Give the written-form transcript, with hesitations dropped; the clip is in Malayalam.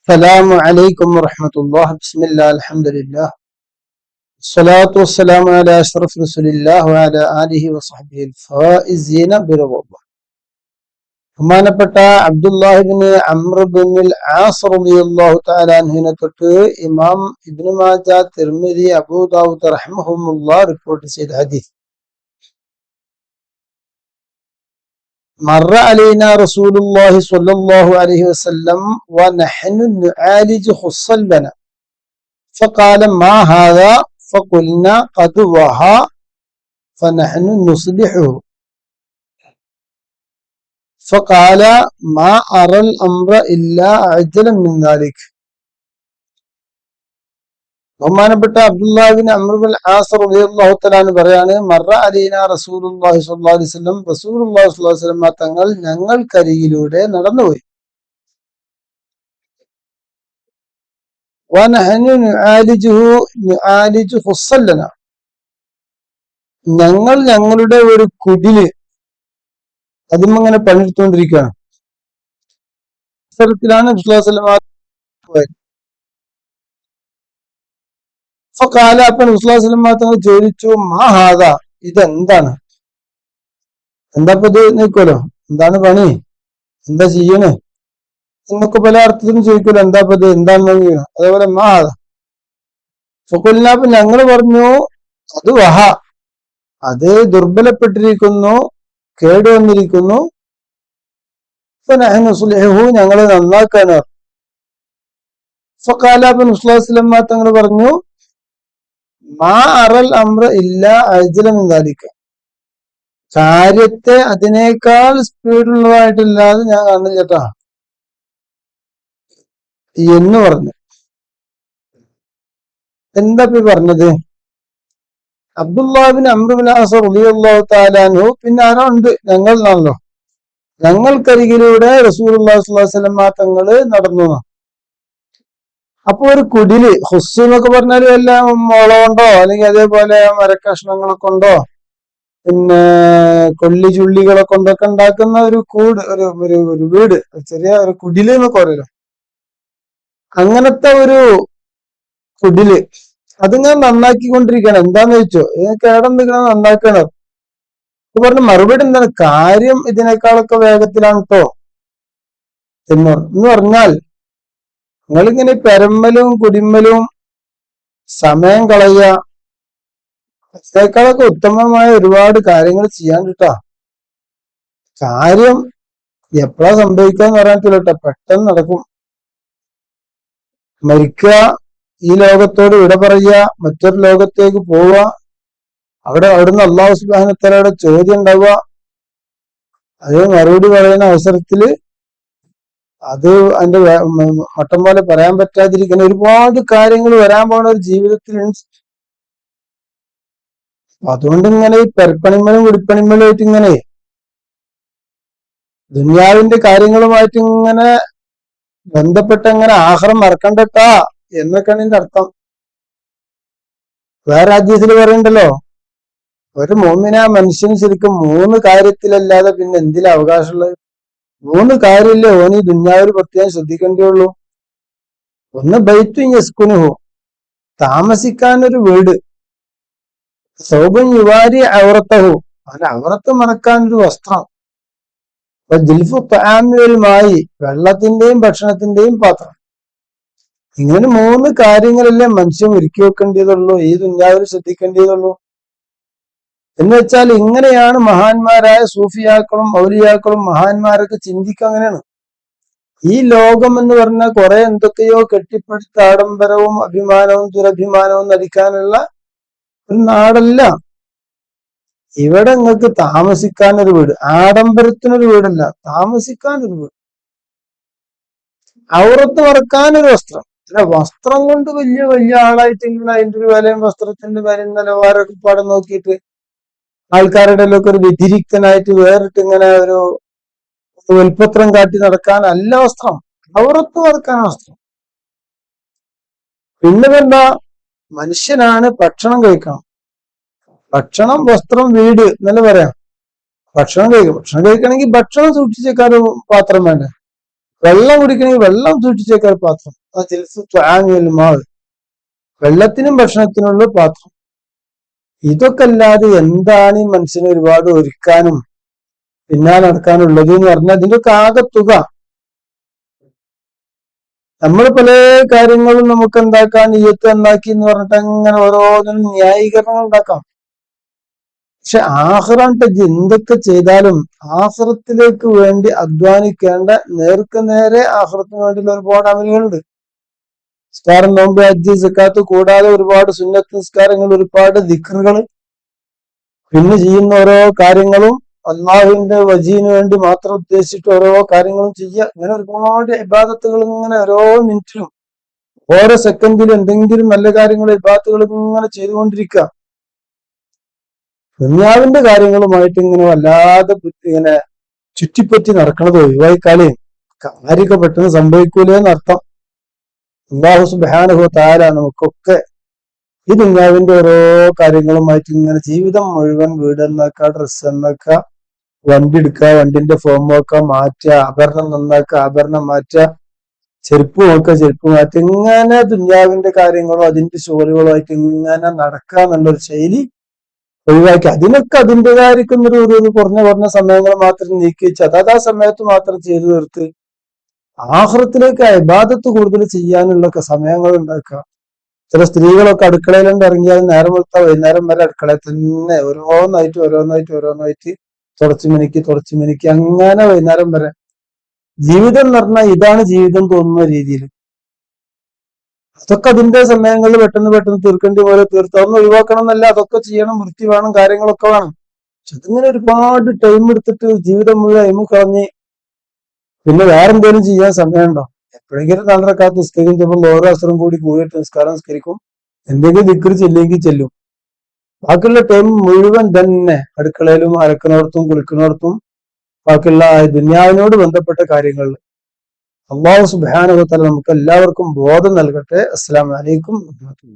السلام عليكم ورحمة الله. بسم الله الحمد لله الصلاة والسلام على أشرف رسول الله وعلى آله وصحبه الفائزين برضا الله. ബഹുമാനപ്പെട്ട അബ്ദുല്ലാഹിബ്നു അംർ ഇബ്നുൽ ആസ് റളിയല്ലാഹു തആല അൻഹുവിനെ തൊട്ട് ഇമാം ഇബ്നു മാജ, തിർമിദി, അബൂ ദാവൂദ് റഹ്മഹുമുല്ലാഹ് റിപ്പോർട്ട് ചെയ്ത ഹദീസ്. مر علينا رسول الله صلى الله عليه وسلم ونحن نعالج خصا لنا فقال ما هذا فقلنا قد وهى فنحن نصلحه فقال ما أرى الأمر إلا عجلا من ذلك. ബഹുമാനപ്പെട്ട അബ്ദുല്ലാഹിബ്നു അംർ ഇബ്നുൽ ആസ് റളിയല്ലാഹു തആല അൻഹു പറയാണ്, മറ അലൈനാ റസൂലുള്ളാഹി സ്വല്ലല്ലാഹു അലൈഹി വസല്ലം, റസൂലുള്ളാഹി സ്വല്ലല്ലാഹു അലൈഹി വസല്ലം തങ്ങൾ ഞങ്ങൾക്കരികിലൂടെ നടന്നുപോയി. വനഹനു നുആലിജു ഖുസ്സൻ ലനാ, ഞങ്ങൾ ഞങ്ങളുടെ ഒരു കുടില് അതിങ്ങനെ പണിയെടുത്തുകൊണ്ടിരിക്കുകയാണ്. അവസരത്തിലാണ് റസൂലുള്ളാഹി സ്വല്ലല്ലാഹു അലൈഹി വസല്ലം പോയത്. ഫഖാല, അപ്പോൾ റസൂലുള്ളാഹി സ്വല്ലല്ലാഹു അലൈഹി വസല്ലം തങ്ങൾ ചോദിച്ചു, മാ ഹാദാ, ഇതെന്താണ്? എന്താ ഇത് നോക്കുമല്ലോ, എന്താണ് പണി, എന്താ ചെയ്യണേ എന്നൊക്കെ പല അർത്ഥത്തിലും ചോദിക്കുമല്ലോ, എന്താ ഇത്, എന്താണെന്ന്. അതേപോലെ മാ ഹാദാ ഫഖുൽനാ, അപ്പൊ ഞങ്ങൾ പറഞ്ഞു, അത് വഹ, അത് ദുർബലപ്പെട്ടിരിക്കുന്നു, കേടുവന്നിരിക്കുന്നു, ഫനഹ്നു നുസ്ലിഹുഹു, ഞങ്ങൾ നന്നാക്കാണ്. ഫഖാല, അപ്പോൾ റസൂലുള്ളാഹി സ്വല്ലല്ലാഹു അലൈഹി വസല്ലം തങ്ങൾ പറഞ്ഞു, മാ അറൽ അംറ ഇല്ലാ അജ്ല മിൻ ദാലിക, കാര്യത്തെ അതിനേക്കാൾ സ്പീഡുള്ളതായിട്ടില്ലാതെ ഞാൻ കാണുന്നില്ല കേട്ടാ എന്ന് പറഞ്ഞു. എന്താ പറഞ്ഞത്? അബ്ദുല്ലാഹിബ്നു അംർ ഇബ്നുൽ ആസ് റളിയല്ലാഹു തആല അൻഹു, പിന്നെ ആരോ ഉണ്ട്, ഞങ്ങളാണല്ലോ, ഞങ്ങൾക്കരികിലൂടെ റസൂലുള്ളാഹി സ്വല്ലല്ലാഹു അലൈഹി വസല്ലം തങ്ങള് നടന്നു. അപ്പൊ ഒരു കുടില്, ഹുസ് എന്നൊക്കെ പറഞ്ഞാല് എല്ലാം മുള കൊണ്ടോ അല്ലെങ്കിൽ അതേപോലെ മരക്കഷ്ണങ്ങളെ കൊണ്ടോ പിന്നെ കൊള്ളി ചുള്ളികളെ കൊണ്ടൊക്കെ ഉണ്ടാക്കുന്ന ഒരു കൂട്, ഒരു വീട്, ചെറിയ ഒരു കുടില് എന്നൊക്കെ പറയല്ലോ, അങ്ങനത്തെ ഒരു കുടില് അതിങ്ങനെ നന്നാക്കിക്കൊണ്ടിരിക്കണം. എന്താന്ന് ചോദിച്ചോ, കേടെന്തെങ്കിലും നന്നാക്കണം പറഞ്ഞ മറുപടി എന്താണ്? കാര്യം ഇതിനേക്കാളൊക്കെ വേഗത്തിലാണ് കേട്ടോ എന്ന് പറഞ്ഞാൽ, നിങ്ങളിങ്ങനെ പെരമ്മലും കുടിമ്മലും സമയം കളയുക, അതിനേക്കാളൊക്കെ ഉത്തമമായ ഒരുപാട് കാര്യങ്ങൾ ചെയ്യാൻ കിട്ടാ. കാര്യം എപ്പോഴാ സംഭവിക്കാന്ന് പറയാൻ പറ്റില്ല കേട്ടോ, പെട്ടെന്ന് നടക്കും. മരിക്കുക, ഈ ലോകത്തോട് വിട പറയുക, മറ്റൊരു ലോകത്തേക്ക് പോവുക, അവിടുന്ന് അല്ലാഹു സുബ്ഹാനഹു വ തആലയുടെ ചോദ്യം ഉണ്ടാവുക, അത് മറുപടി പറയുന്ന അവസരത്തില് അത് അതിന്റെ മട്ടം പോലെ പറയാൻ പറ്റാതിരിക്കുന്ന ഒരുപാട് കാര്യങ്ങൾ വരാൻ പോണ ഒരു ജീവിതത്തിലുണ്ട്. അതുകൊണ്ട് ഇങ്ങനെ ഈ പെരപ്പണിമലും കുടിപ്പണിമലും ആയിട്ട് ഇങ്ങനെ ദുനിയാവിന്റെ കാര്യങ്ങളുമായിട്ട് ഇങ്ങനെ ബന്ധപ്പെട്ട് ഇങ്ങനെ ആഹാരം മറക്കണ്ടട്ടാ എന്നൊക്കെയാണ് ഇതിന്റെ അർത്ഥം. വേറെ ഹദീസിൽ പറയണ്ടല്ലോ, ഒരു മുഅ്മിനാ മനുഷ്യന് ശരിക്കും 3 കാര്യത്തിലല്ലാതെ പിന്നെ എന്തിലാ അവകാശമുള്ളത്? 3 കാര്യമില്ലേ ഓന് ഈ ദുനിയാവിൽ പ്രത്യേകം ശ്രദ്ധിക്കേണ്ടിയുള്ളൂ. ഒന്ന് ബൈത്തുൻ യസ്കുനുഹു, താമസിക്കാനൊരു വീട്. സൗബൻ യുവാരി ഔറത്തഹു, അവന്റെ ഔറത്ത് മറക്കാനൊരു വസ്ത്രം. ജിൽഫു തആമി വൽ മായി, വെള്ളത്തിന്റെയും ഭക്ഷണത്തിന്റെയും പാത്രം. ഇങ്ങനെ 3 കാര്യങ്ങളല്ലേ മനുഷ്യൻ ഒരുക്കി വെക്കേണ്ടതുള്ളൂ, ഈ ദുനിയാവിൽ ശ്രദ്ധിക്കേണ്ടതുള്ളൂ. എന്ന് വെച്ചാൽ ഇങ്ങനെയാണ് മഹാന്മാരായ സൂഫിയാക്കളും ഔലിയാക്കളും മഹാന്മാരൊക്കെ ചിന്തിക്കുക. അങ്ങനെയാണ്. ഈ ലോകം എന്ന് പറഞ്ഞാൽ കുറെ എന്തൊക്കെയോ കെട്ടിപ്പടുത്ത ആഡംബരവും അഭിമാനവും ദുരഭിമാനവും നടിക്കാനുള്ള ഒരു നാടല്ല. ഇവിടെ നിങ്ങൾക്ക് താമസിക്കാനൊരു വീട്, ആഡംബരത്തിനൊരു വീടല്ല, താമസിക്കാനൊരു വീട്, ഔറത്ത് മറക്കാനൊരു വസ്ത്രം. വസ്ത്രം കൊണ്ട് വലിയ വലിയ ആളായിട്ട് ഇങ്ങനെ അതിന്റെ ഒരു വിലയും വസ്ത്രത്തിന്റെ വിലയും നിലവാരമൊക്കെ പാടെ നോക്കിയിട്ട് ആൾക്കാരുടെ ഒക്കെ ഒരു വ്യതിരിക്തനായിട്ട് വേറിട്ട് ഇങ്ങനെ ഒരു വെൽപ്പത്രം കാട്ടി നടക്കാനല്ല വസ്ത്രം, ഔറത്ത് മറക്കാൻ വസ്ത്രം. പിന്നെ എന്താ? മനുഷ്യനാണ്, ഭക്ഷണം കഴിക്കണം. ഭക്ഷണം, വസ്ത്രം, വീട് എന്നല്ല പറയാം. ഭക്ഷണം കഴിക്കണം. ഭക്ഷണം കഴിക്കണമെങ്കിൽ ഭക്ഷണം സൂക്ഷിച്ചേക്കാൻ പാത്രം വേണ്ടേ? വെള്ളം കുടിക്കണമെങ്കിൽ വെള്ളം സൂക്ഷിച്ചേക്കാൻ പാത്രം. വെള്ളത്തിനും ഭക്ഷണത്തിനുള്ള പാത്രം. ഇതൊക്കെ അല്ലാതെ എന്താണ് ഈ മനുഷ്യനെ ഒരുപാട് ഒരുക്കാനും പിന്നാലെ നടക്കാനുള്ളത് എന്ന് പറഞ്ഞാൽ ഇതിന്റെയൊക്കെ ആകെ തുക. നമ്മൾ പല കാര്യങ്ങളും നമുക്ക് എന്താക്കാൻ നിയ്യത്ത് എന്നാക്കി എന്ന് പറഞ്ഞിട്ട് അങ്ങനെ ഓരോന്നിനും ന്യായീകരണങ്ങൾ ഉണ്ടാക്കാം. പക്ഷെ ആഖിറത്തെ എന്തൊക്കെ ചെയ്താലും ആഖിറത്തിലേക്ക് വേണ്ടി അധ്വാനിക്കേണ്ട നേർക്ക് നേരെ ആഖിറത്തിന് വേണ്ടിയുള്ള ഒരുപാട് അമലുകളുണ്ട്. നിസ്കാരം, നോമ്പ്, ഹജ്ജ്, സക്കാത്ത് കൂടാതെ ഒരുപാട് സുന്നത്ത് നിസ്കാരങ്ങൾ, ഒരുപാട് ദിക്റുകൾ, പിന്നെ ചെയ്യുന്ന ഓരോ കാര്യങ്ങളും അള്ളാഹുവിന്റെ വജീന് വേണ്ടി മാത്രം ഉദ്ദേശിച്ചിട്ട് ഓരോ കാര്യങ്ങളും ചെയ്യുക. ഇങ്ങനെ ഒരുപാട് ഇബാദത്തുകൾ ഇങ്ങനെ ഓരോ മിനിറ്റിലും ഓരോ സെക്കൻഡിലും എന്തെങ്കിലും നല്ല കാര്യങ്ങൾ ഇബാദത്തുകൾ ഇങ്ങനെ ചെയ്തുകൊണ്ടിരിക്കുക. ദുനിയാവിന്റെ കാര്യങ്ങളുമായിട്ട് ഇങ്ങനെ വല്ലാതെ ഇങ്ങനെ ചുറ്റിപ്പറ്റി നടക്കണത് ഒഴിവായിക്കാലേ കാര്യമൊക്കെ പെട്ടെന്ന് സംഭവിക്കൂലെന്നർത്ഥം. അല്ലാഹു സുബ്ഹാനഹു വ തആല നമുക്കൊക്കെ ഈ ദുനിയാവിന്റെ ഓരോ കാര്യങ്ങളുമായിട്ട് ഇങ്ങനെ ജീവിതം മുഴുവൻ വീട് എന്നാക്കുക, ഡ്രസ്സ് എന്നാക്കുക, വണ്ടി എടുക്കുക, വണ്ടിന്റെ ഫോം നോക്കുക, മാറ്റുക, ആഭരണം നന്നാക്കുക, ആഭരണം മാറ്റുക, ചെരുപ്പ് നോക്കുക, ചെരുപ്പ് മാറ്റുക, ഇങ്ങനെ ദുനിയാവിന്റെ കാര്യങ്ങളോ അതിന്റെ ഷോലുകളോ ആയിട്ട് ഇങ്ങനെ നടക്കുക എന്നുള്ളൊരു ശൈലി ഒഴിവാക്കി അതിനൊക്കെ അതിൻ്റെതായിരിക്കുന്ന ഒരു കുറഞ്ഞ സമയങ്ങൾ മാത്രം നീക്കി വെച്ച് അതാ സമയത്ത് മാത്രം ചെയ്തു തീർത്ത് ആഖിറത്തിലേക്ക് ഇബാദത്ത് കൂടുതൽ ചെയ്യാനുള്ള സമയങ്ങൾ ഉണ്ടാക്കുക. ചില സ്ത്രീകളൊക്കെ അടുക്കളയിലുണ്ട് ഇറങ്ങിയാൽ നേരം വെളുത്ത വൈകുന്നേരം വരെ അടുക്കളയിൽ തന്നെ ഓരോന്നായിട്ട് തുടച്ചു മിനുക്കി അങ്ങനെ വൈകുന്നേരം വരെ. ജീവിതം എന്ന് പറഞ്ഞാൽ ഇതാണ് ജീവിതം തോന്നുന്ന രീതിയിൽ. അതൊക്കെ അതിന്റെ സമയങ്ങളിൽ പെട്ടെന്ന് തീർക്കേണ്ടി പോലെ തീർത്ത് അതൊന്നും ഒഴിവാക്കണം എന്നല്ല, അതൊക്കെ ചെയ്യണം, വൃത്തി വേണം, കാര്യങ്ങളൊക്കെ വേണം. പക്ഷെ അതിങ്ങനെ ഒരുപാട് ടൈം എടുത്തിട്ട് ജീവിതം മുഴുവൻ അയിമ കളഞ്ഞ് പിന്നെ വേറെന്തേലും ചെയ്യാൻ സമയമുണ്ടോ? എപ്പോഴെങ്കിലും നല്ലറക്കാത്ത നിസ്കരിക്കും, ചിലപ്പോൾ ഓരോ അസറും കൂടി പോയിട്ട് നിസ്കരിക്കും, എന്തെങ്കിലും ദിക്ർ ചെല്ലെങ്കിൽ ചെല്ലും. ബാക്കിയുള്ള ടൈം മുഴുവൻ തന്നെ അടുക്കളയിലും അലക്കുന്നിടത്തും കുളിക്കുന്നിടത്തും ബാക്കിയുള്ള ദുനിയാവിനോട് ബന്ധപ്പെട്ട കാര്യങ്ങളിൽ. അല്ലാഹു സുബ്ഹാനഹു വ തആല നമുക്ക് എല്ലാവർക്കും ബോധം നൽകട്ടെ. അസ്സലാമു അലൈക്കും വറഹ്മത്തുള്ളാഹി.